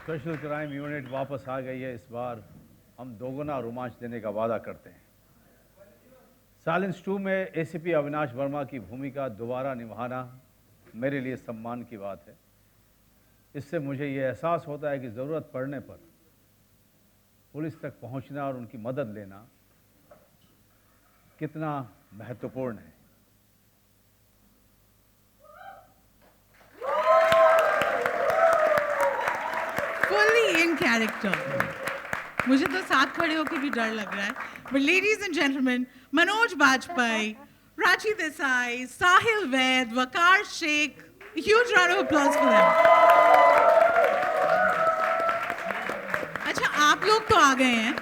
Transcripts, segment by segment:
Special crime unit वापस आ गई है। इस बार हम दोगुना रोमांच देने का वादा करते हैं। साइलेंस 2 में एसीपी अविनाश वर्मा की भूमिका दोबारा निभाना मेरे लिए सम्मान की बात है। इससे मुझे ये एहसास होता है कि ज़रूरत पड़ने पर पुलिस तक पहुंचना और उनकी मदद लेना कितना महत्वपूर्ण है। Fully in character. मुझे तो साथ खड़े होकर भी डर लग रहा है. But ladies and gentlemen, Manoj Bajpayee, Prachi Desai, Sahil Vaid, Vaqar Shaikh, a huge round of applause for them. अच्छा, आप लोग तो आ गए हैं,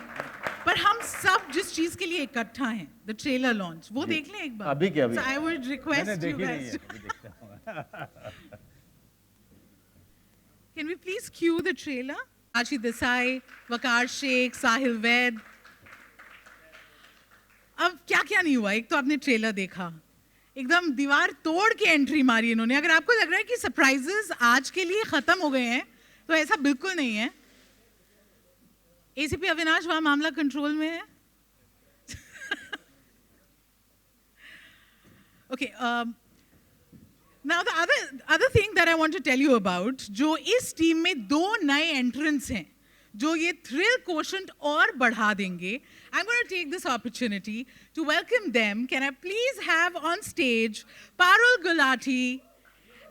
पर हम सब जिस चीज के लिए इकट्ठा हैं, the trailer launch, वो देख लें एक बार. अभी क्या अभी? So I would request you guys. Can we please cue the trailer? Prachi Desai, Vaqar Shaikh, Sahil Vaid. अब क्या क्या नहीं हुआ, एक तो आपने ट्रेलर देखा, एकदम दीवार तोड़ के एंट्री मारी इन्होंने. अगर आपको लग रहा है कि सरप्राइजेस आज के लिए खत्म हो गए हैं, तो ऐसा बिल्कुल नहीं है. एसीपी अविनाश, वहां मामला कंट्रोल में है. Okay, now the other thing that I want to tell you about, जो इस टीम में दो नए एंट्रेंस हैं जो ये थ्रिल कोशेंट और बढ़ा देंगे. I'm going to take this opportunity to welcome them. Can I please have on stage Parul Gulati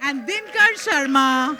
and Dinkar Sharma.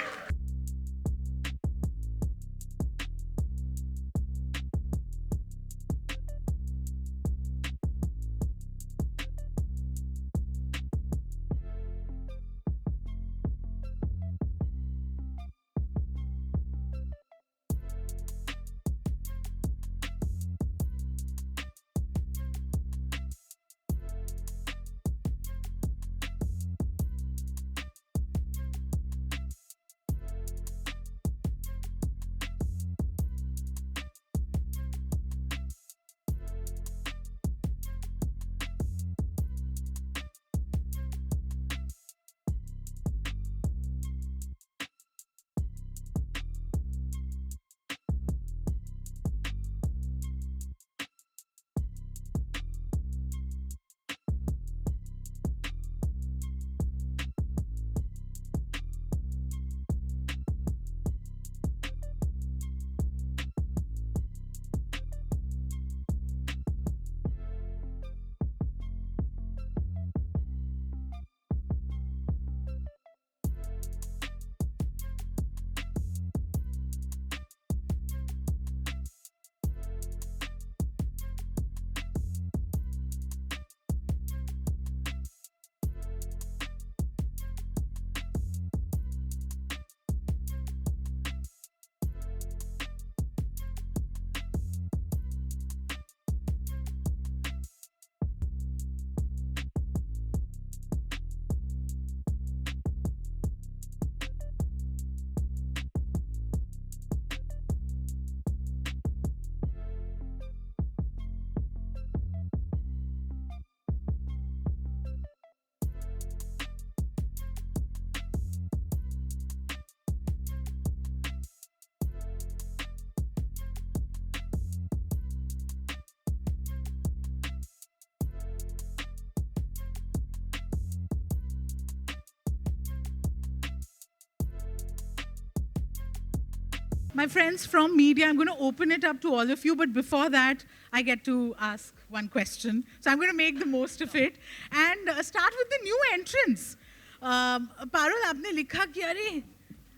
My friends from media, I'm going to open it up to all of you, but before that, I get to ask one question. So I'm going to make the most of it and start with the new entrance. Parul, आपने लिखा कि अरे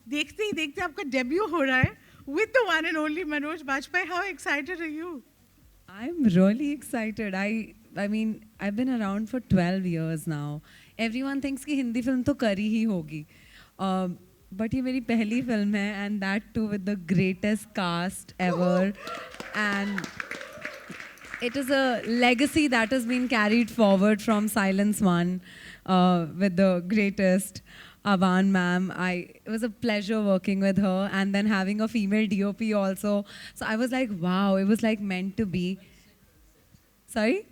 देखते ही देखते आपका debut हो रहा है with the one and only Manoj Bajpayee. How excited are you? I'm really excited. I mean, I've been around for 12 years now. Everyone thinks कि हिंदी फिल्म तो करी ही होगी. But ये मेरी पहली फिल्म है, and that too with the greatest cast ever. And it is a legacy that has been carried forward from Silence 1 with the greatest Avan ma'am. It was a pleasure working with her, and then having a female DOP also. So I was like, wow, it was like meant to be. Sorry?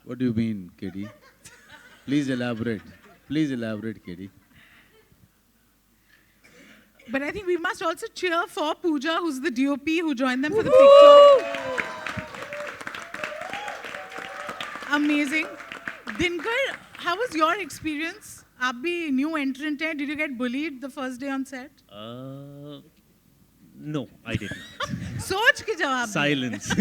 What do you mean, Katie? Please elaborate. Please elaborate, Katie. But I think we must also cheer for Pooja, who's the DOP, who joined them for the picture. Amazing. Dinkar, how was your experience? आप भी new entrant हैं. Did you get bullied the first day on set? No, I didn't. सोच के जवाब दो. Silence.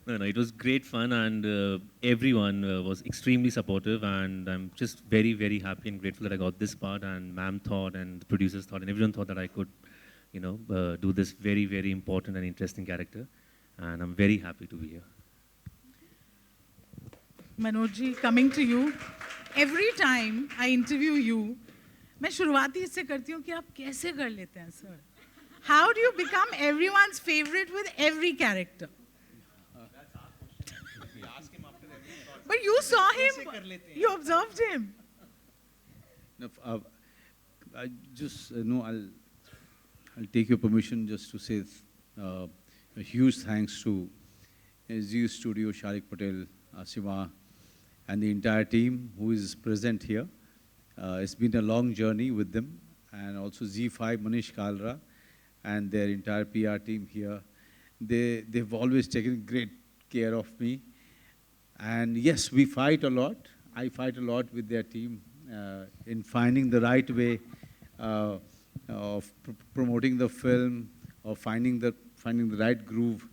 No, it was great fun, and everyone was extremely supportive, and I'm just very, very happy and grateful that I got this part, and ma'am thought, and the producers thought, and everyone thought that I could, do this very, very important and interesting character, and I'm very happy to be here. Manoj ji, coming to you. Every time I interview you, मैं शुरुआती इससे करती हूँ कि आप कैसे कर लेते हैं, sir? How do you become everyone's favorite with every character? But you saw him, you observed him. No, I just, I'll take your permission just to say a huge thanks to Zee Studio, Sharik Patel, Siva, and the entire team who is present here. It's been a long journey with them, and also Z5, Manish Kalra, and their entire PR team here. They've always taken great care of me. And yes, we fight a lot. I fight a lot with their team in finding the right way of promoting the film, or finding the right groove.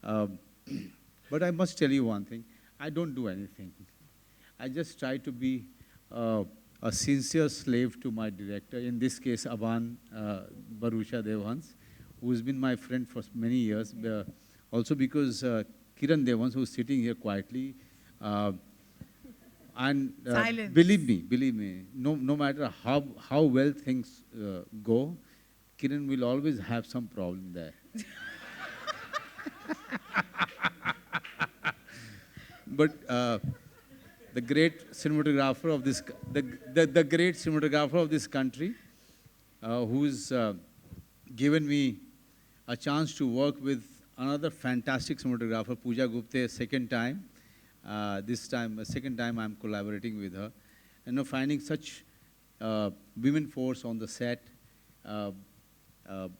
But I must tell you one thing: I don't do anything. I just try to be a sincere slave to my director. In this case, Aban Barusha Devans, who has been my friend for many years. Also because Kiran Devans, who's sitting here quietly. And believe me, no matter how well things go, Kiran will always have some problem there. But the great cinematographer of this, the great cinematographer of this country, who's given me a chance to work with another fantastic cinematographer, Pooja Gupte, second time. This time, second time I'm collaborating with her. And finding such women force on the set,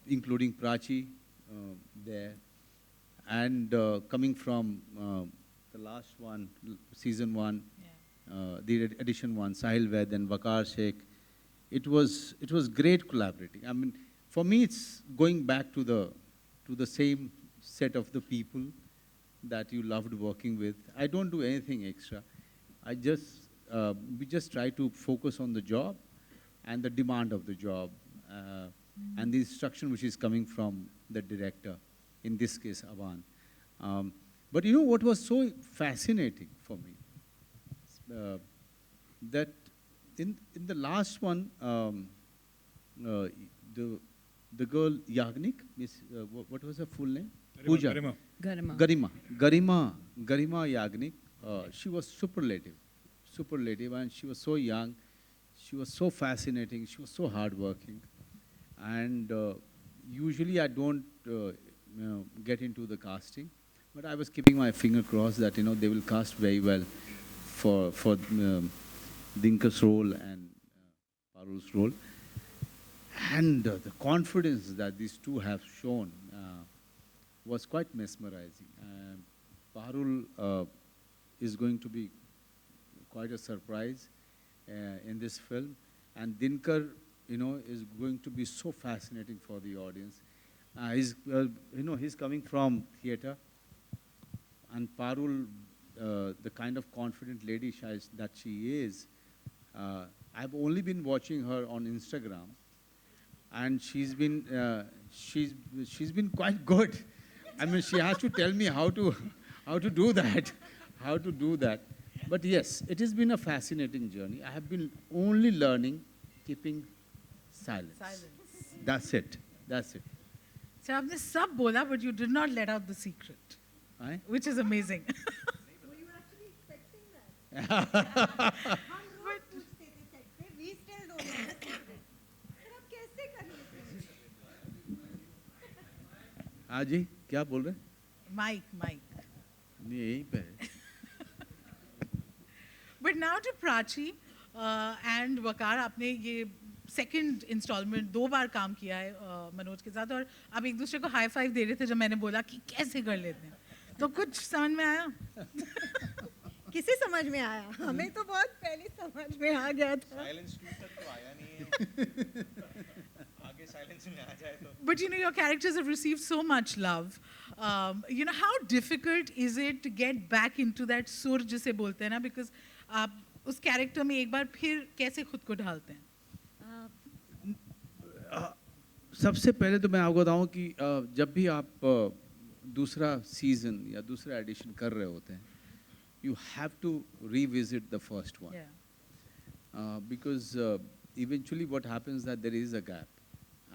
including Prachi there, and coming from the last one, season 1, the edition 1, Sahil Vaid and Vaqar Shaikh. It was great collaborating. I mean, for me, it's going back to the same set of the people that you loved working with. I don't do anything extra. We just try to focus on the job and the demand of the job and the instruction which is coming from the director, in this case, Aban. But you know what was so fascinating for me? That in the last one, the girl Yagnik, what was her full name? Pooja. Garima Yagnik. She was superlative, and she was so young. She was so fascinating. She was so hardworking, and usually I don't get into the casting, but I was keeping my finger crossed that they will cast very well for Dinkar's role and Parul's role. And the confidence that these two have shown was quite mesmerizing. Parul is going to be quite a surprise in this film, and Dinkar, is going to be so fascinating for the audience. He's coming from theater, and Parul, the kind of confident lady that she is, I've only been watching her on Instagram, and she's been quite good. I mean, she has to tell me how to do that. But yes, it has been a fascinating journey. I have been only learning, keeping silence. That's it. So आपने सब बोला, but you did not let out the secret, which is amazing. Were you actually expecting that? We still don't know. But आप कैसे कर लेते हैं? हाँ जी, क्या बोल रहे? Mike. नहीं, यहीं पे है. But now to Prachi and Vaqar, आपने ये सेकंड इंस्टॉलमेंट 2 बार काम किया है मनोज के साथ, और अब एक दूसरे को हाई फाइव दे रहे थे जब मैंने बोला कि कैसे कर लेते हैं, तो कुछ समझ में आया? किसे समझ में आया? हमें तो बहुत पहले समझ में आ गया था। साइलेंस 2 तक तो आया नहीं है। आगे साइलेंस में आ जाए तो। But you know, your characters have received so much love. You know, how difficult is it to get back into that sur जिसे बोलते हैं ना, because आप उस character में एक बार फिर कैसे खुद को ढालते हैं? सबसे पहले तो मैं आपको बताऊं कि जब भी आप दूसरा सीजन या दूसरा एडिशन कर रहे होते हैं, you have to revisit the first one. Yeah. Because eventually what happens that there is a gap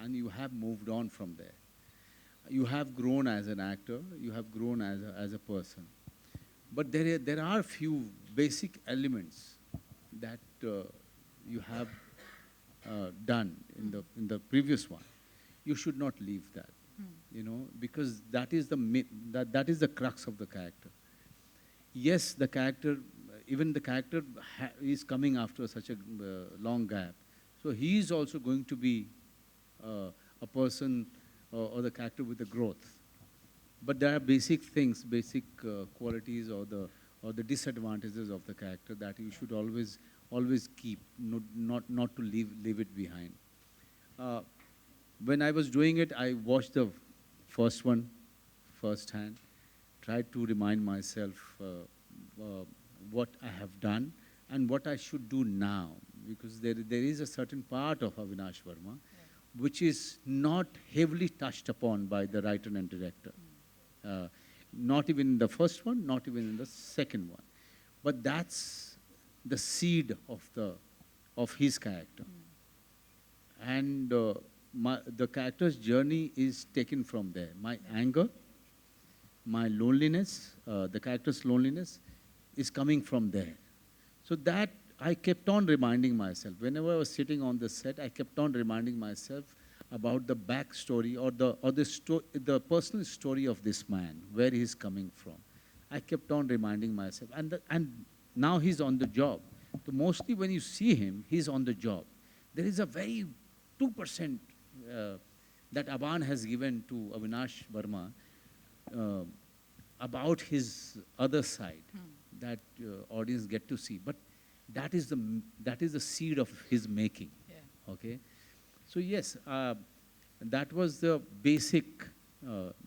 and you have moved on from there. You have grown as an actor, you have grown as a person. But there are few basic elements that you have done in the previous one. You should not leave that, you know, because that is the crux of the character. Yes, the character, even the character is coming after such a long gap. So he is also going to be a person or the character with the growth. But there are basic things, basic qualities or the disadvantages of the character that you should always keep, not to leave it behind. When I was doing it, I watched the first one firsthand, tried to remind myself what I have done and what I should do now, because there is a certain part of Avinash Verma which is not heavily touched upon by the writer and director. Not even in the first one, not even in the second one. But that's the seed of his character. And the character's journey is taken from there. My anger, my loneliness, the character's loneliness is coming from there. So that I kept on reminding myself. Whenever I was sitting on the set, I kept on reminding myself about the backstory or the personal story of this man, where he is coming from. I kept on reminding myself. And now he's on the job. So mostly when you see him, he's on the job. There is a very 2% that Aban has given to Avinash Verma about his other side that audience get to see. But that is the seed of his making. Yeah. Okay, so yes, that was the basic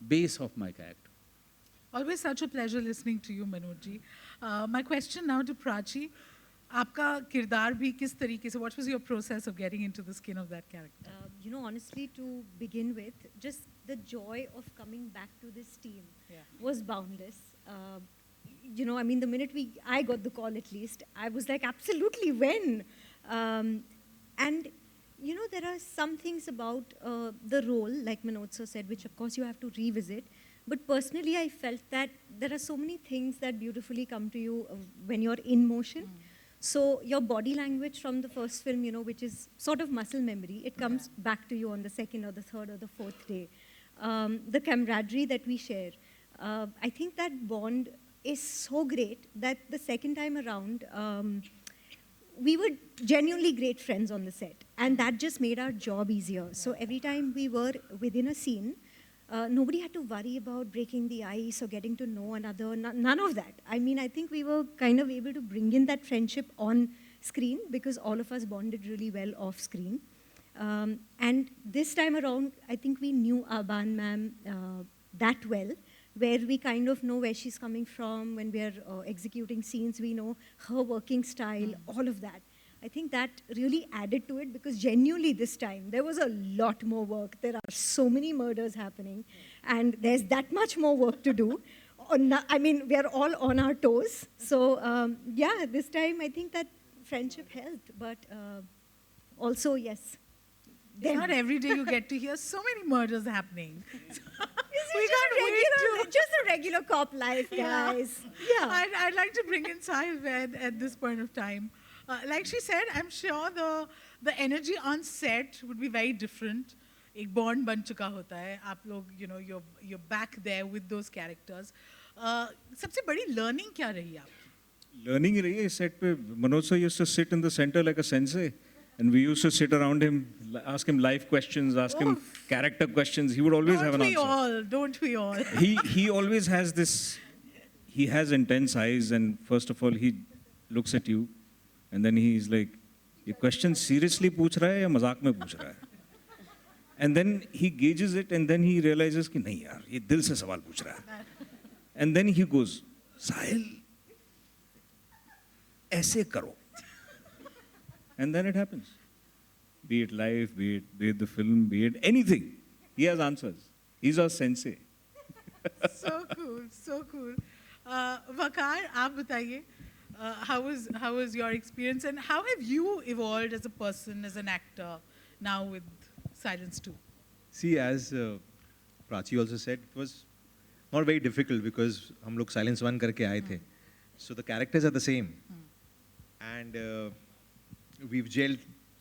base of my character. Always such a pleasure listening to you, Manoj ji. My question now to Prachi. आपका किरदार भी किस तरीके से, what was your process of getting into the skin of that character? You know, honestly, to begin with, just the joy of coming back to this team was boundless. You know, I mean, the minute I got the call at least, I was like, absolutely, when? And, you know, there are some things about the role, like Manoj sir said, which of course you have to revisit. But personally, I felt that there are so many things that beautifully come to you when you're in motion. So your body language from the first film, you know, which is sort of muscle memory, it comes back to you on the second or the third or the fourth day. The camaraderie that we share, I think that bond is so great that the second time around, we were genuinely great friends on the set. And that just made our job easier. So every time we were within a scene, nobody had to worry about breaking the ice or getting to know another, none of that. I mean, I think we were kind of able to bring in that friendship on screen because all of us bonded really well off screen. And this time around, I think we knew Aban ma'am that well, where we kind of know where she's coming from. When we're executing scenes, we know her working style, all of that. I think that really added to it because genuinely this time, there was a lot more work. There are so many murders happening and there's that much more work to do. I mean, we are all on our toes. So yeah, this time I think that friendship helped, but also, yes. It's not every day you get to hear so many murders happening. Just a regular cop life, guys. Yeah. I'd like to bring in Sahil Vaid at this point of time. Like she said, I'm sure the energy on set would be very different. एक bond बन चुका होता है. आप लोग, you know, you're back there with those characters. सबसे बड़ी learning क्या रही आपकी? Learning रही है set पे. Manoj sir used to sit in the center like a sensei And we used to sit around him, ask him life questions, ask him character questions. He would always have an answer. Don't we all? He always has this, he has intense eyes, and first of all, he looks at you, and then he's like, ये question seriously पूछ रहा है या मजाक में पूछ रहा है? And then he gauges it, and then he realizes कि नहीं यार, ये दिल से सवाल पूछ रहा है. And then he goes, Sahil, ऐसे करो. And then it happens. Be it life, be it the film, be it anything. He has answers. He's our sensei. So cool, so cool. Vaqar, आप बताइए, how was your experience, and how have you evolved as a person, as an actor, now with Silence 2? See, as Prachi also said, it was not very difficult because हम लोग Silence 1 करके आए थे. So the characters are the same. And we've gelled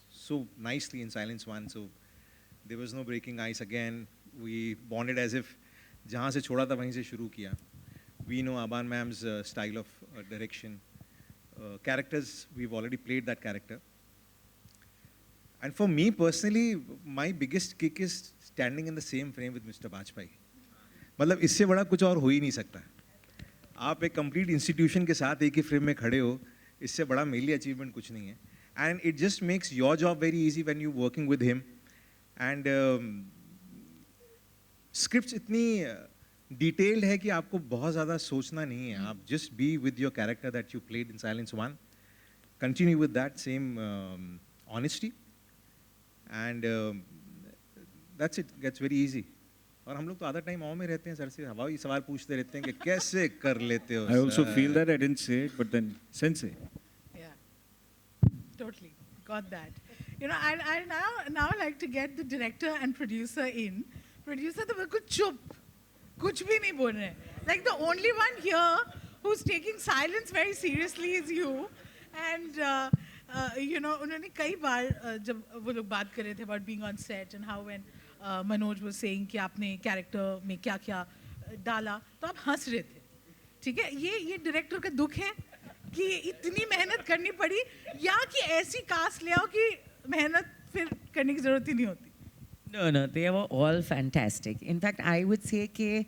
so nicely in Silence 1, so there was no breaking ice again. We bonded as if जहाँ से छोड़ा था वहीं से शुरू किया. We know Aban ma'am's style of direction. Characters, we've already played that character. And for me personally, my biggest kick is standing in the same frame with Mr. Bajpayee. मतलब इससे बड़ा कुछ और हो ही नहीं सकता. आप एक complete institution के साथ एक ही frame में खड़े हो, इससे बड़ा मेरे लिए achievement कुछ नहीं है. And it just makes your job very easy when you're working with him. And scripts इतनी detailed है कि आपको बहुत ज़्यादा सोचना नहीं है. आप just be with your character that you played in Silence 1. Continue with that same honesty. And that's it. Gets very easy. और हम लोग तो आधा टाइम में रहते हैं सर से हवाई सवाल पूछते रहते हैं कि कैसे कर लेते हो. I also feel that. I didn't say it, but then sensei. Yeah, totally got that. You know, I now like to get the director and producer in. Producer तो बिल्कुल चुप, कुछ भी नहीं बोल रहे. Like the only one here who's taking silence very seriously is you. And you know, उन्होंने कई बार जब वो लोग बात कर रहे थे about being on set and how when Manoj was saying कि आपने character में क्या क्या डाला, तो आप हंस रहे थे. ठीक है, ये director का दुख है कि इतनी मेहनत करनी पड़ी या कि ऐसी cast ले आओ कि मेहनत फिर करने की जरूरत ही नहीं होती. No, they were all fantastic. In fact, I would say that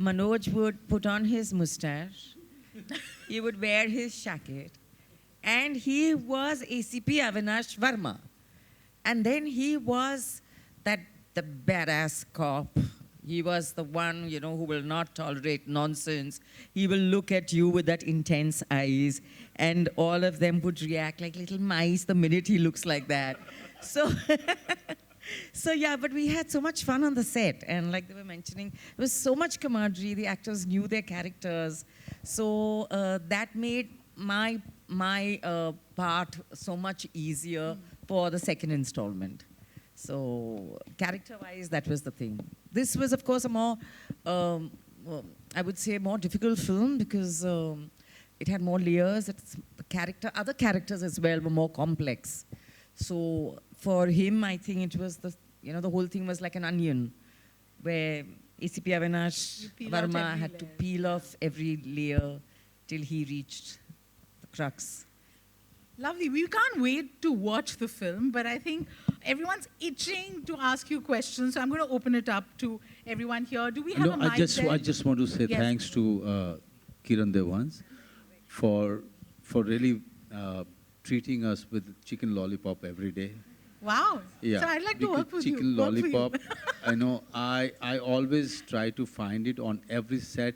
Manoj would put on his mustache, he would wear his jacket, and he was ACP Avinash Verma. And then he was the badass cop. He was the one, you know, who will not tolerate nonsense. He will look at you with that intense eyes, and all of them would react like little mice the minute he looks like that. So... So yeah, but we had so much fun on the set, and like they were mentioning, there was so much camaraderie. The actors knew their characters, so that made my part so much easier for the second installment. So character-wise, that was the thing. This was, of course, a more, I would say, a more difficult film because it had more layers. Other characters as well were more complex. So for him, I think it was the whole thing was like an onion, where ACP Avinash Verma had to peel off every layer till he reached the crux. Lovely. We can't wait to watch the film, but I think everyone's itching to ask you questions, so I'm going to open it up to everyone here. Do we have a mic there? I just want to say thanks to Kiran Devans for really treating us with chicken lollipop every day. Wow. Yeah. So I'd like to work with you. Chicken lollipop. I know. I always try to find it on every set,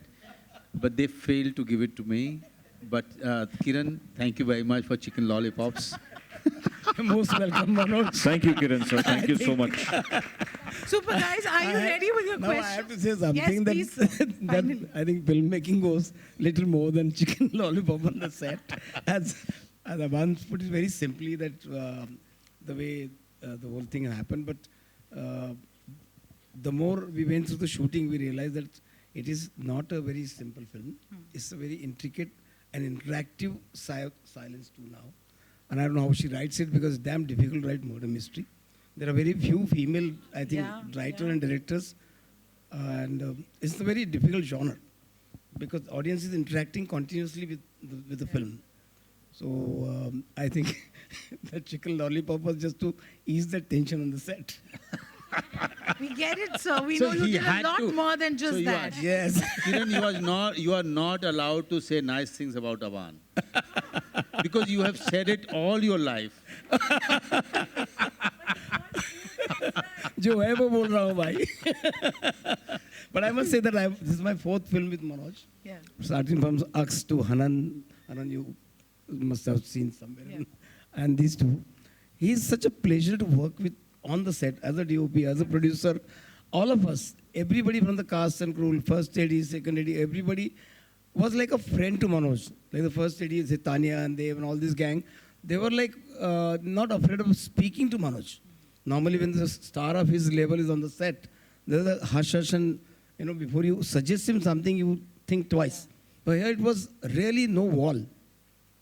but they fail to give it to me. But Kiran, thank you very much for chicken lollipops. Most welcome, Manoj. Thank you, Kiran, sir. Thank you so much. Super, guys. Are you ready with your questions? I have to say something that I think filmmaking goes little more than chicken lollipop on the set. As Aban put it very simply, that the way the whole thing happened. But the more we went through the shooting, we realized that it is not a very simple film. It's a very intricate and interactive Silence 2 now. And I don't know how she writes it because it's damn difficult to write murder mystery. There are very few female, I think, writers and directors. And it's a very difficult genre because the audience is interacting continuously with the film. So I think the chicken lollipop was just to ease the tension on the set. We get it, sir. We So know you he did a had lot to- more than so just you that. Yes. Kiran, you are not allowed to say nice things about Avan. Because you have said it all your life. जो है वो बोल रहा हूँ भाई. But I must say that this is my fourth film with Manoj. Yeah. Starting from Ux to Hanan. Hanan you must have seen somewhere. Yeah. And these two. He is such a pleasure to work with on the set, as a DOP, as a producer. All of us, everybody from the cast and crew, first AD, second AD, everybody was like a friend to Manoj. Like the first AD, Tanya and Dev and all this gang. They were like not afraid of speaking to Manoj. Normally when the star of his level is on the set, there's a hush and, before you suggest him something, you think twice. But here it was really no wall.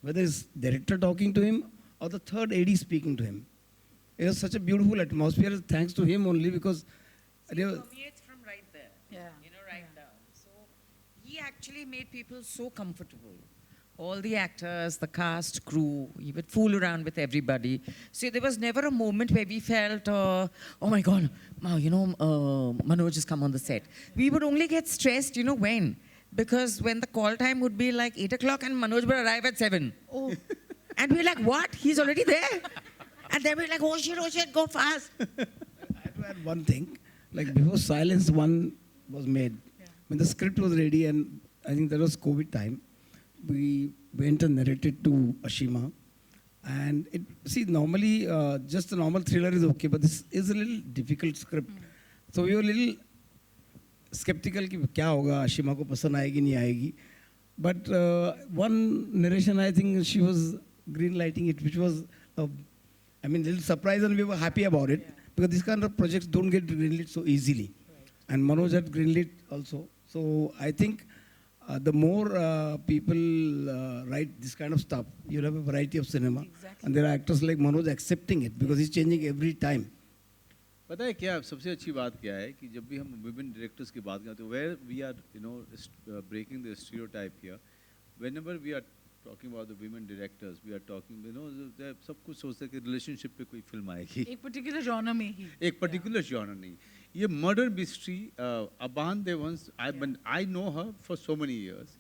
Whether it's director talking to him or the third AD speaking to him. It was such a beautiful atmosphere, thanks to him only, because It permeates from right there. Yeah. Right down. So he actually made people so comfortable. All the actors, the cast, crew, he would fool around with everybody. So there was never a moment where we felt, oh my God, Manoj has come on the set. We would only get stressed, when? Because when the call time would be like 8 o'clock and Manoj would arrive at 7. Oh. And we're like, what? He's already there? And then we're like, oh shit, go fast. I had to add one thing. Like before Silence 1 was made, when the script was ready, and I think that was COVID time, we went and narrated to Ashima. And normally just a normal thriller is okay, but this is a little difficult script. So we were a little skeptical कि क्या होगा, Ashima को पसंद आएगी नहीं आएगी. But one narration, I think she was green lighting it, which was a little surprise, and we were happy about it. Because these kind of projects don't get greenlit so easily. Right. And Manoj had greenlit also. So I think the more people write this kind of stuff, you'll have a variety of cinema. Exactly. And there are actors like Manoj accepting it because he's changing every time. पता है क्या सबसे अच्छी बात क्या है कि जब भी हम women directors की बात करते हैं, where we are breaking the stereotype here, whenever we are talking about the women directors, we are talking, सब कुछ सोचते हैं कि relationship पे कोई फिल्म आएगी. एक particular genre में ही. एक particular genre नहीं. ये murder mystery, Aban Devans, I know her for so many years.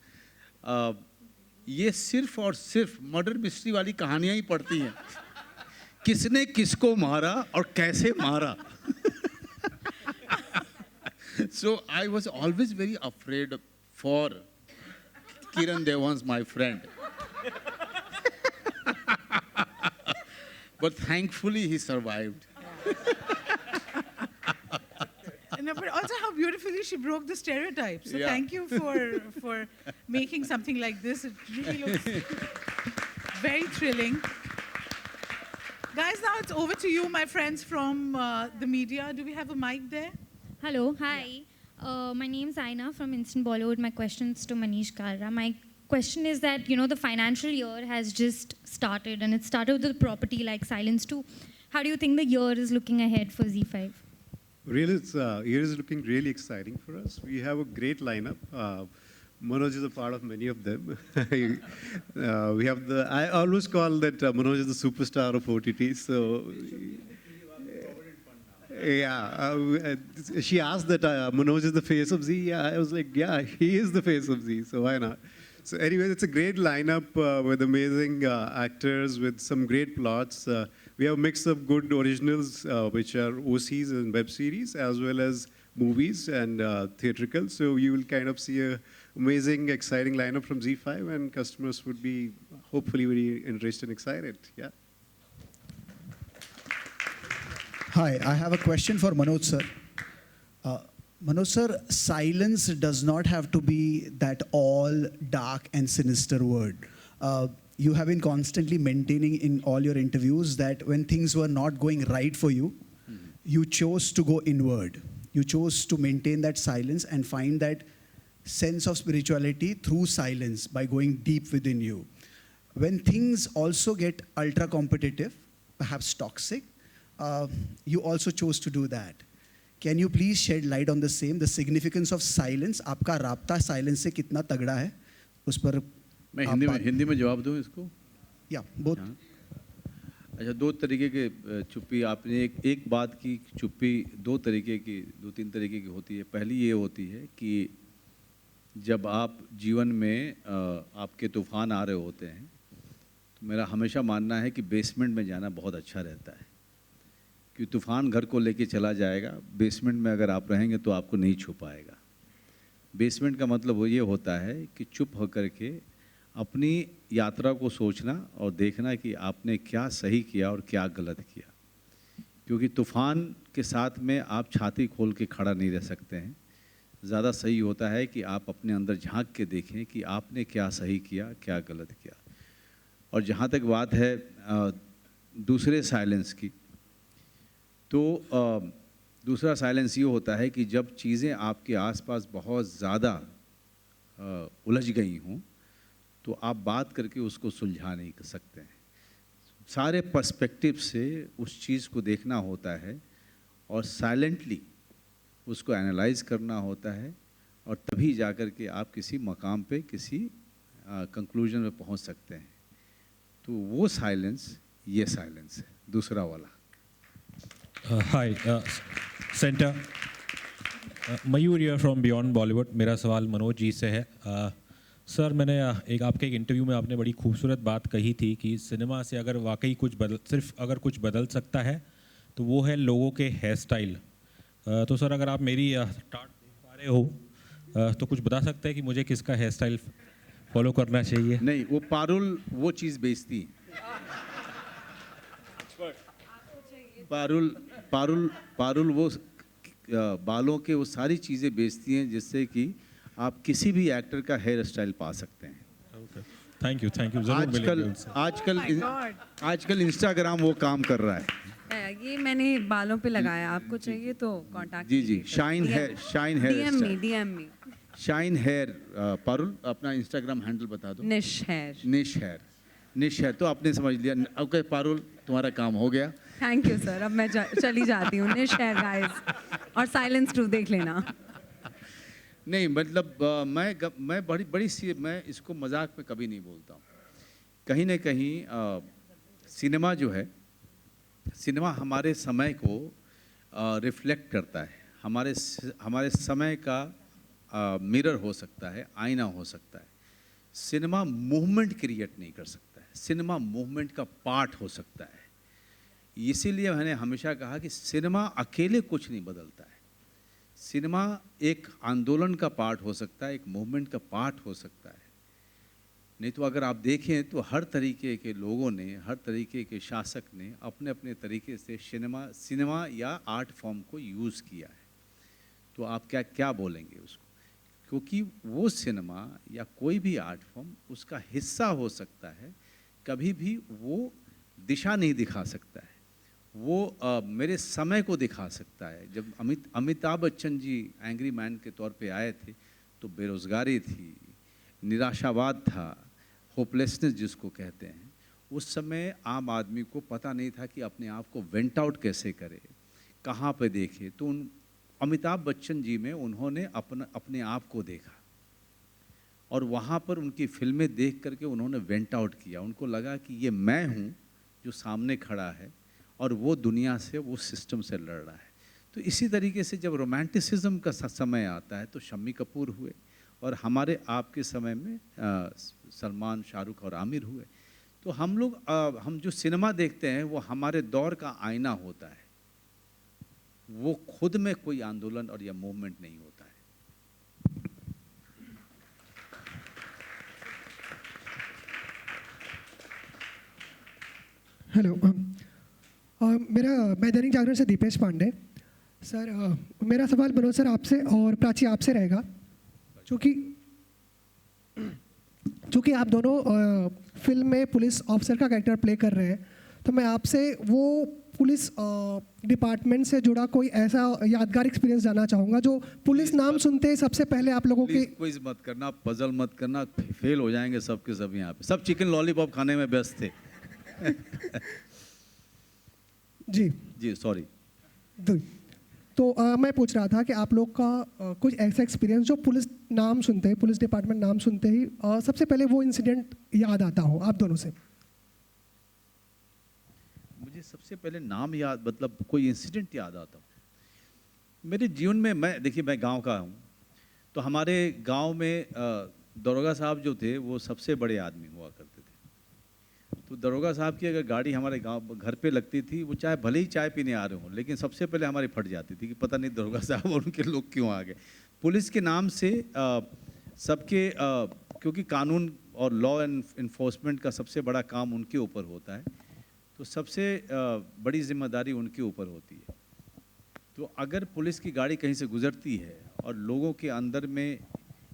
ये सिर्फ और सिर्फ murder mystery वाली कहानियाँ ही पढ़ती हैं. किसने किसको मारा और कैसे मारा. So I was always very afraid for Kiran Devans, my friend. But thankfully he survived. No, but also how beautifully she broke the stereotypes. So Yeah. thank you for making something like this. It really looks very thrilling. Guys, now it's over to you, my friends from the media. Do we have a mic there? Hello, hi. My name is Aina from Instant Bollywood. My question's to Manish Kalra. My question is that, the financial year has just started, and it started with a property like Silence 2. How do you think the year is looking ahead for Z5? Really, year is looking really exciting for us. We have a great lineup. Manoj is a part of many of them. We have I always call that Manoj is the superstar of OTT. So, yeah, she asked that Manoj is the face of Z. Yeah, I was like, yeah, he is the face of Z. So why not? So anyway, it's a great lineup with amazing actors, with some great plots. We have a mix of good originals, which are OCs and web series, as well as movies and theatrical. So you will kind of see a amazing, exciting lineup from Z5, and customers would be hopefully very interested and excited. Yeah. Hi, I have a question for Manoj sir. Manoj sir, silence does not have to be that all dark and sinister word. You have been constantly maintaining in all your interviews that when things were not going right for you, you chose to go inward. You chose to maintain that silence and find that sense of spirituality through silence by going deep within you. When things also get ultra competitive, perhaps toxic, you also chose to do that. Can you please shed light on the same, the significance of silence? आपका राब्ता silence से कितना तगड़ा है? उस पर मैं हिंदी में जवाब दूं इसको? या बोथ. अच्छा, दो तरीके के चुप्पी आपने एक बात की, चुप्पी दो तीन तरीके की होती है. पहली ये होती है कि जब आप जीवन में आपके तूफान आ रहे होते हैं, तो मेरा हमेशा मानना है कि बेसमेंट में जाना बहुत अच्छा रहता है, कि तूफान घर को लेके चला जाएगा, बेसमेंट में अगर आप रहेंगे तो आपको नहीं छू पाएगा. बेसमेंट का मतलब वो ये होता है कि चुप होकर के अपनी यात्रा को सोचना और देखना कि आपने क्या सही किया और क्या गलत किया. क्योंकि तूफान के साथ में आप छाती खोल के खड़ा नहीं रह सकते हैं. ज़्यादा सही होता है कि आप अपने अंदर झांक के देखें कि आपने क्या सही किया, क्या गलत किया. और जहाँ तक बात है दूसरे साइलेंस की, तो दूसरा साइलेंस ये होता है कि जब चीज़ें आपके आसपास बहुत ज़्यादा उलझ गई हों, तो आप बात करके उसको सुलझा नहीं कर सकते हैं. सारे पर्सपेक्टिव से उस चीज़ को देखना होता है और साइलेंटली उसको एनालाइज करना होता है, और तभी जाकर के आप किसी मकाम पे किसी कंक्लूजन में पहुंच सकते हैं. तो वो साइलेंस, ये साइलेंस है दूसरा वाला. Hi centre, Mayur here from beyond Bollywood. मेरा सवाल मनोज जी से है. सर, मैंने आपके एक इंटरव्यू में आपने बड़ी खूबसूरत बात कही थी कि सिनेमा से अगर वाकई अगर कुछ बदल सकता है तो वो है लोगों के हेयर स्टाइल. तो सर, अगर आप मेरी टाट देख पा रहे हो तो कुछ बता सकते हैं कि मुझे किसका हेयर स्टाइल फॉलो करना चाहिए? नहीं, वो पारुल वो चीज़ बेचती है. पारुल वो बालों के वो सारी चीज़ें बेचती हैं जिससे कि आप किसी भी एक्टर का हेयर स्टाइल पा सकते हैं. Thank you. आजकल इंस्टाग्राम वो काम कर रहा है. ये मैंने बालों पे लगाया, आपको चाहिए तो कांटेक्ट. जी, Shine here DM me. Shine here. Parul, अपना इंस्टाग्राम हैंडल बता दो. निश हेयर. तो आपने समझ लिया. ओके पारुल, तुम्हारा काम हो गया. Thank you sir. अब मैं चली जाती हूँ. निश हेयर गाइस, और साइलेंस 2 देख लेना. नहीं, मतलब मैं बड़ी सी, मैं इसको मजाक में कभी नहीं बोलता हूँ. कहीं ना कहीं सिनेमा जो है, सिनेमा हमारे समय को रिफ्लेक्ट करता है. हमारे समय का मिरर हो सकता है, आईना हो सकता है. सिनेमा मूवमेंट क्रिएट नहीं कर सकता है, सिनेमा मूवमेंट का पार्ट हो सकता है. इसीलिए मैंने हमेशा कहा कि सिनेमा अकेले कुछ नहीं बदलता है. सिनेमा एक आंदोलन का पार्ट हो सकता है, एक मूवमेंट का पार्ट हो सकता है. नहीं तो अगर आप देखें तो हर तरीके के लोगों ने, हर तरीके के शासक ने अपने अपने तरीके से सिनेमा या आर्ट फॉर्म को यूज़ किया है. तो आप क्या बोलेंगे उसको? क्योंकि वो सिनेमा या कोई भी आर्ट फॉर्म उसका हिस्सा हो सकता है, कभी भी वो दिशा नहीं दिखा सकता है. वो मेरे समय को दिखा सकता है. जब अमिताभ बच्चन जी एंग्री मैन के तौर पे आए थे तो बेरोज़गारी थी, निराशावाद था, होपलेसनेस जिसको कहते हैं. उस समय आम आदमी को पता नहीं था कि अपने आप को वेंट आउट कैसे करे, कहाँ पे देखे. तो अमिताभ बच्चन जी में उन्होंने अपने आप को देखा और वहाँ पर उनकी फिल्में देख करके उन्होंने वेंट आउट किया. उनको लगा कि ये मैं हूँ जो सामने खड़ा है और वो दुनिया से, वो सिस्टम से लड़ रहा है. तो इसी तरीके से जब रोमांटिसिज्म का समय आता है तो शम्मी कपूर हुए, और हमारे आपके समय में सलमान, शाहरुख और आमिर हुए. तो हम जो सिनेमा देखते हैं वो हमारे दौर का आईना होता है. वो खुद में कोई आंदोलन और या मूवमेंट नहीं होता है. हेलो, मैं दैनिक जागरण से दीपेश पांडे. सर, मेरा सवाल मनोज सर आपसे और प्राची आपसे रहेगा. चूँकि आप दोनों फिल्म में पुलिस ऑफिसर का कैरेक्टर प्ले कर रहे हैं, तो मैं आपसे वो पुलिस डिपार्टमेंट से जुड़ा कोई ऐसा यादगार एक्सपीरियंस जानना चाहूँगा जो पुलिस नाम सुनते ही सबसे पहले आप लोगों के. क्विज मत करना, पजल मत करना, फेल हो जाएंगे सब के सब. यहाँ पे सब चिकन लॉलीपॉप खाने में व्यस्त थे. जी सॉरी. तो मैं पूछ रहा था कि आप लोग का कुछ ऐसा एक्सपीरियंस जो पुलिस नाम सुनते ही, पुलिस डिपार्टमेंट नाम सुनते ही सबसे पहले वो इंसिडेंट याद आता हो आप दोनों से. सबसे पहले नाम याद, मतलब कोई इंसिडेंट याद आता हूँ मेरे जीवन में। देखिए मैं गांव का हूँ, तो हमारे गांव में दरोगा साहब जो थे वो सबसे बड़े आदमी हुआ करते थे। तो दरोगा साहब की अगर गाड़ी हमारे गांव घर पे लगती थी, वो चाहे भले ही चाय पीने आ रहे हों, लेकिन सबसे पहले हमारी फट जाती थी कि पता नहीं दरोगा साहब और उनके लोग क्यों आ गए। पुलिस के नाम से सबके क्योंकि कानून और लॉ एंड इन्फोर्समेंट का सबसे बड़ा काम उनके ऊपर होता है, तो सबसे बड़ी जिम्मेदारी उनके ऊपर होती है। तो अगर पुलिस की गाड़ी कहीं से गुजरती है और लोगों के अंदर में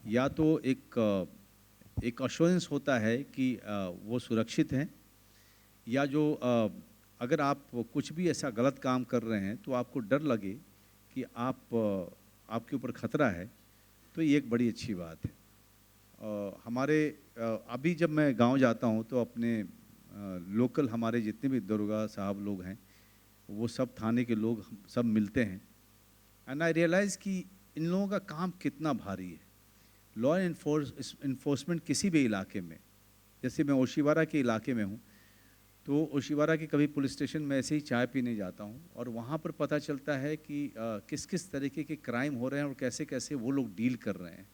या तो एक अश्योरेंस होता है कि वो सुरक्षित हैं, या जो अगर आप कुछ भी ऐसा गलत काम कर रहे हैं तो आपको डर लगे कि आपके ऊपर खतरा है, तो ये एक बड़ी अच्छी बात है। हमारे अभी जब मैं गांव जाता हूं तो अपने लोकल हमारे जितने भी दरोगा साहब लोग हैं वो सब थाने के लोग सब मिलते हैं, एंड आई रियलाइज़ कि इन लोगों का काम कितना भारी है। लॉ एंड इन्फोर्समेंट किसी भी इलाके में, जैसे मैं ओशिवारा के इलाके में हूँ, तो ओशिवारा के कभी पुलिस स्टेशन में ऐसे ही चाय पीने जाता हूँ और वहाँ पर पता चलता है कि किस किस तरीके के क्राइम हो रहे हैं और कैसे कैसे वो लोग डील कर रहे हैं।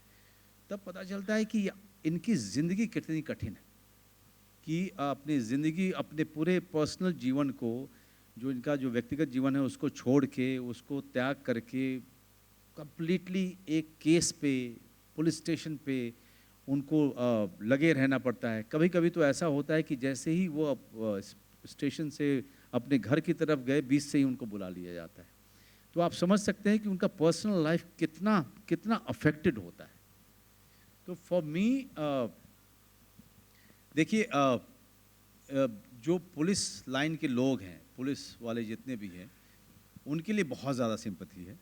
तब पता चलता है कि इनकी ज़िंदगी कितनी कठिन है कि अपनी ज़िंदगी, अपने पूरे पर्सनल जीवन को, जो इनका जो व्यक्तिगत जीवन है उसको छोड़ के, उसको त्याग करके कंप्लीटली एक केस पे, पुलिस स्टेशन पे उनको लगे रहना पड़ता है। कभी कभी तो ऐसा होता है कि जैसे ही वो स्टेशन से अपने घर की तरफ गए, बीच से ही उनको बुला लिया जाता है। तो आप समझ सकते हैं कि उनका पर्सनल लाइफ कितना कितना अफेक्टेड होता है। तो फॉर मी देखिए, जो पुलिस लाइन के लोग हैं, पुलिस वाले जितने भी हैं, उनके लिए बहुत ज़्यादा सिंपैथी है।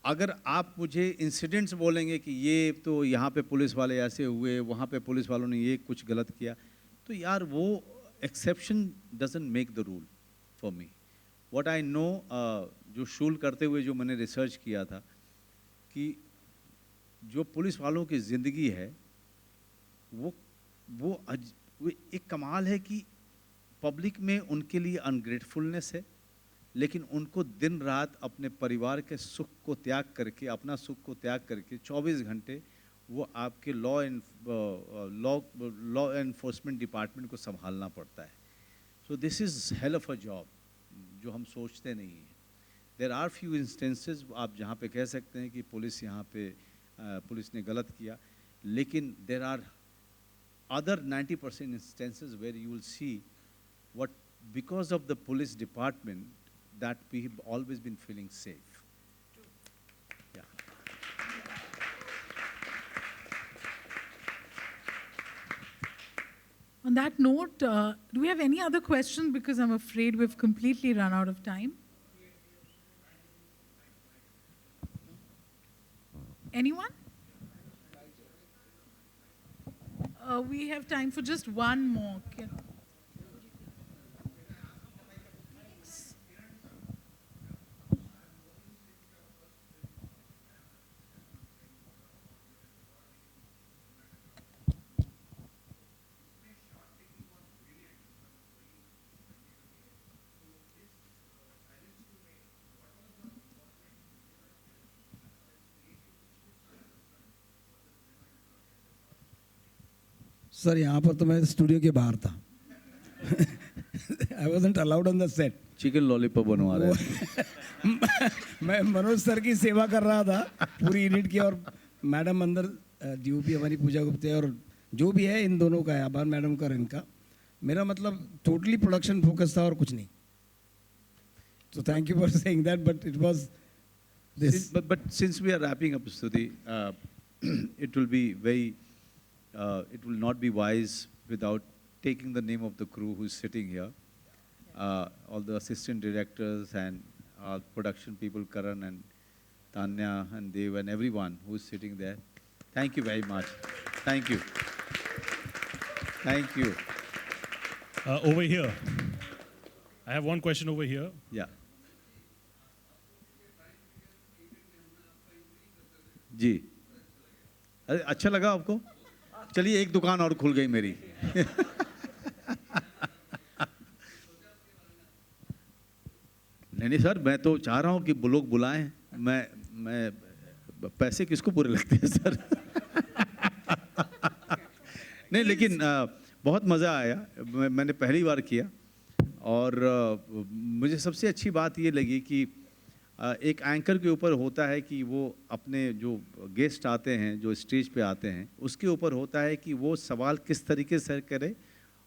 अगर आप मुझे इंसिडेंट्स बोलेंगे कि ये तो यहाँ पे पुलिस वाले ऐसे हुए, वहाँ पे पुलिस वालों ने ये कुछ गलत किया, तो यार वो exception doesn't make the rule for me. What I know, जो शूल करते हुए जो मैंने रिसर्च किया था कि जो पुलिस वालों की ज़िंदगी है वो एक कमाल है कि पब्लिक में उनके लिए अनग्रेटफुलनेस है, लेकिन उनको दिन रात अपने परिवार के सुख को त्याग करके, अपना सुख को त्याग करके 24 घंटे वो आपके लॉ एनफोर्समेंट डिपार्टमेंट को संभालना पड़ता है। So this is hell of a job, जो हम सोचते नहीं हैं। देयर आर फ्यू इंस्टेंसेस आप जहाँ पे कह सकते हैं कि पुलिस यहाँ पे पुलिस ने गलत किया, लेकिन there are other 90% instances where you will see what, because of the police department, that we have always been feeling safe. Yeah. On that note, do we have any other questions? Because I'm afraid we've completely run out of time. Anyone? We have time for just one more. Sir यहाँ पर तो मैं studio के बाहर था। आई wasn't allowed on the set. Chicken lollipop बनवा रहे हैं। मैं मनोज सर की सेवा कर रहा था पूरी यूनिट की, और मैडम अंदर डीओपी हमारी पूजा गुप्ते और जो भी है, इन दोनों का है, आभार मैडम का और इनका। मेरा मतलब टोटली प्रोडक्शन फोकस था और कुछ नहीं। So thank you for saying that, but it was this. But since we are wrapping up, Stuti, it will be very, it will not be wise without taking the name of the crew who is sitting here. All the assistant directors and our production people, Karan and Tanya and Dev and everyone who is sitting there. Thank you very much. Thank you. Thank you. Over here. I have one question over here. Yeah. जी, अरे अच्छा लगा आपको? चलिए एक दुकान और खुल गई मेरी। नहीं सर, मैं तो चाह रहा हूँ कि लोग बुलाएं. मैं पैसे किसको बुरे लगते हैं सर? नहीं, लेकिन बहुत मज़ा आया. मैंने पहली बार किया और मुझे सबसे अच्छी बात ये लगी कि एक एंकर के ऊपर होता है कि वो अपने जो गेस्ट आते हैं, जो स्टेज पे आते हैं, उसके ऊपर होता है कि वो सवाल किस तरीके से करे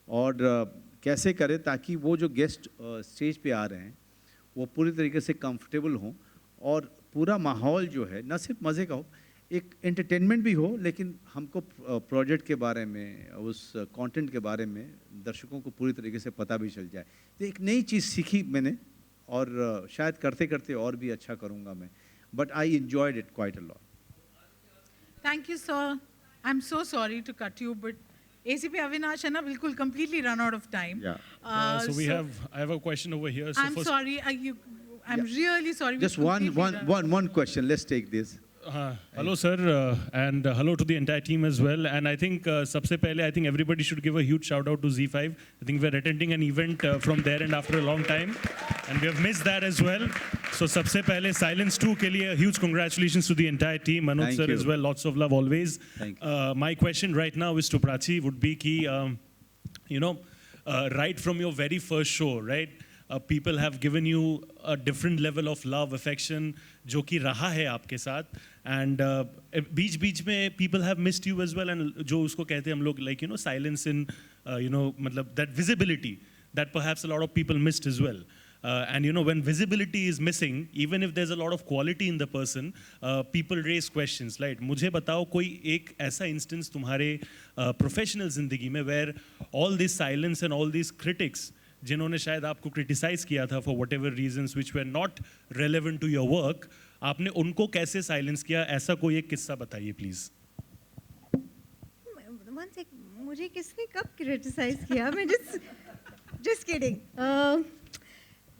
और कैसे करे ताकि वो जो गेस्ट स्टेज पे आ रहे हैं वो पूरी तरीके से कंफर्टेबल हों और पूरा माहौल जो है न सिर्फ मज़े का हो, एक एंटरटेनमेंट भी हो, लेकिन हमको प्रोजेक्ट के बारे में, उस कंटेंट के बारे में दर्शकों को पूरी तरीके से पता भी चल जाए. तो एक नई चीज़ सीखी मैंने और शायद करते करते और भी अच्छा करूँगा मैं. But I enjoyed it quite a lot. Thank you, sir. I'm so sorry to cut you, but ACP Avinash and I will completely run out of time. Yeah. So I have a question over here. So I'm sorry. I'm really sorry. Just one question. Let's take this. Hello, sir, and hello to the entire team as well. And I think सबसे पहले, I think everybody should give a huge shout out to Z5. I think we're attending an event from there and after a long time, and we have missed that as well. So सबसे पहले Silence 2 के लिए huge congratulations to the entire team. Manoj sir as well. Lots of love always. Thank you. My question right now is to Prachi would be कि right from your very first show, right? People have given you a different level of love, affection, जो कि रहा है आपके साथ, and बीच में people have missed you as well, and जो उसको कहते हैं हम लोग like silence in मतलब that visibility that perhaps a lot of people missed as well. And when visibility is missing, even if there's a lot of quality in the person, people raise questions. Right? मुझे बताओ कोई एक ऐसा instance तुम्हारे professional जिंदगी में where all this silence and all these critics जिन्होंने शायद आपको क्रिटिसाइज किया था for whatever reasons which were not relevant to your work, आपने उनको कैसे साइलेंस किया, ऐसा कोई एक किस्सा बताइए प्लीज. मुझे किसने कब क्रिटिसाइज किया? मैं just kidding.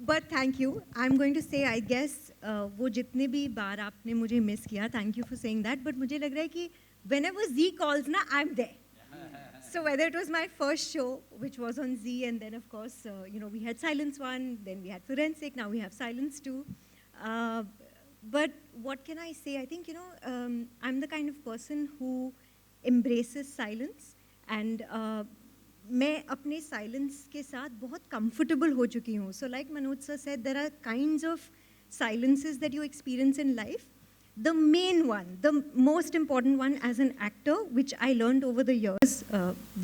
But thank you. I'm going to say, I guess वो जितने भी बार आपने मुझे मिस किया, thank you for saying that. But मुझे लग रहा है कि whenever Z calls ना, I'm there. So whether it was my first show, which was on Z, and then of course, we had Silence 1, then we had Forensic, now we have Silence 2. But what can I say? I think, I'm the kind of person who embraces silence, and मैं अपने silence के साथ बहुत comfortable हो चुकी हूँ. So like Manoj sir said, there are kinds of silences that you experience in life. The main one, the most important one as an actor, which I learned over the years,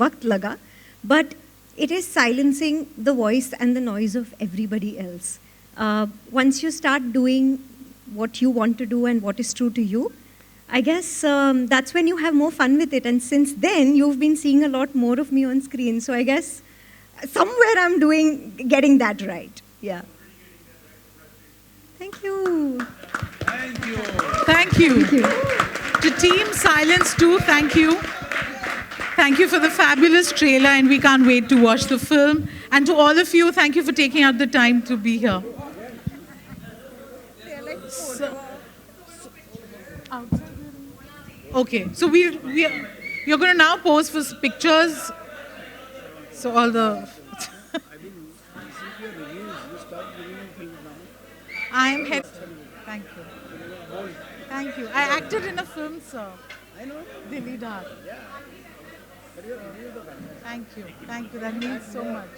वक्त लगा, but it is silencing the voice and the noise of everybody else. Once you start doing what you want to do and what is true to you, I guess that's when you have more fun with it. And since then, you've been seeing a lot more of me on screen. So I guess somewhere I'm getting that right. Yeah. Thank you. Thank you. Thank you. Thank you. To Team Silence 2, thank you. Thank you for the fabulous trailer, and we can't wait to watch the film. And to all of you, thank you for taking out the time to be here. Okay, so you're going to now pose for pictures. So all the... I am head. Thank you. Thank you. I acted in a film, sir. I know. Dilli Dhar. Thank you. Thank you. That means so much.